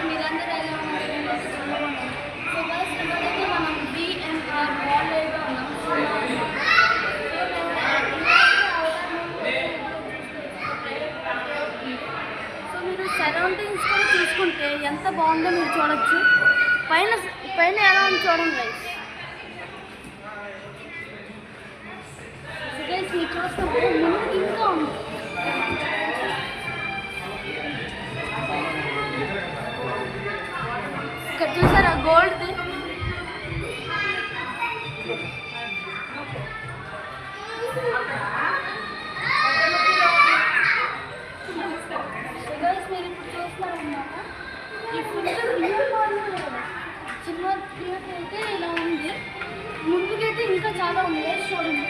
మీరందరూ ఎలా ఉన్నారు? సో గైస్ ఇప్పుడైతే మనం బిఎన్ఆర్ మాల్లో ఉన్నాం. సో మీరు సరౌండింగ్స్ కూడా చూసుకుంటే ఎంత బాగుందో మీరు చూడొచ్చు. పైన పైన ఎలా ఉంది చూడండి గైస్. సో గైస్ మీరు చూస్తున్నారు ముందు ఇంకా ఉంది. ఇక్కడ చూసారా గోల్డ్ది. మీరు ఇప్పుడు చూస్తున్నారన్నమాట. ఈ ఫుల్ చిన్న థియేటర్ అయితే ఇలా ఉంది. ముందుకైతే ఇంకా చాలా ఉంది చూడండి.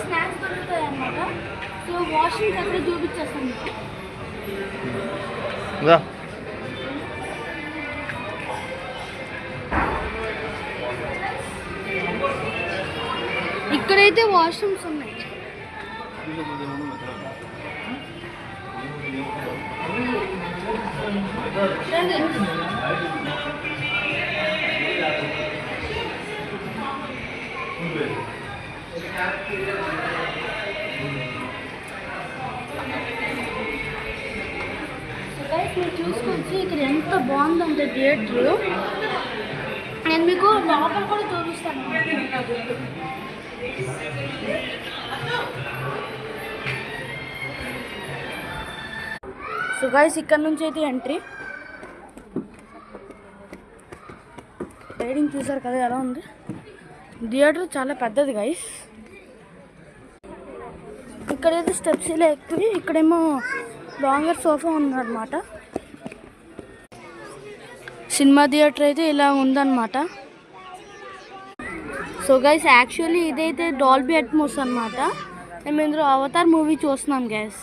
స్నాక్స్ దొరుకుతాయి అన్నమాట. సో వాషింగ్ అక్కడ చూపించేస్తాను మీకు. ఇక్కడైతే వాష్రూమ్స్ ఉన్నాయి. మీరు చూసుకోవచ్చు ఇక్కడ ఎంత బాగుందంటే థియేటర్. నేను మీకు లోపల కూడా చూపిస్తాను. సో గైస్ ఇక్కడ నుంచి అయితే ఎంట్రీ. లైటింగ్ చూసారు కదా ఎలా ఉంది. థియేటర్ చాలా పెద్దది గైస్. ఇక్కడైతే స్టెప్స్ ఇలా ఎక్కువ. ఇక్కడేమో లాంగర్ సోఫా ఉందన్నమాట. సినిమా థియేటర్ అయితే ఇలా ఉందన్నమాట. సో గైస్ యాక్చువల్లీ ఇదైతే డాల్బీ అట్మోస్ అన్నమాట. మేము ఇందులో అవతార్ మూవీ చూస్తున్నాం గైస్.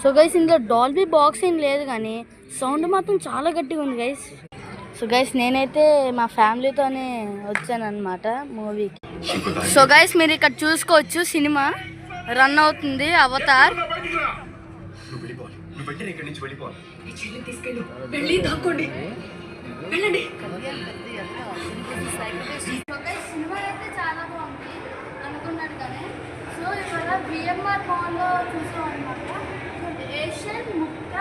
సో గైస్ ఇందులో డాల్బీ బాక్స్ ఏం లేదు కానీ సౌండ్ మాత్రం చాలా గట్టిగా ఉంది గైస్. సో గైస్ నేనైతే మా ఫ్యామిలీతోనే వచ్చాను అనమాట మూవీకి. సో గైస్ మీరు ఇక్కడ చూసుకోవచ్చు సినిమా రన్ అవుతుంది అవతార్. సినిమా అయితే చాలా బాగుంది అనుకున్నాడు కానీ. సో ఇక్కడ బిఎంఆర్ మాల్లో చూసాం అనమాట. ఏషియన్ ముక్క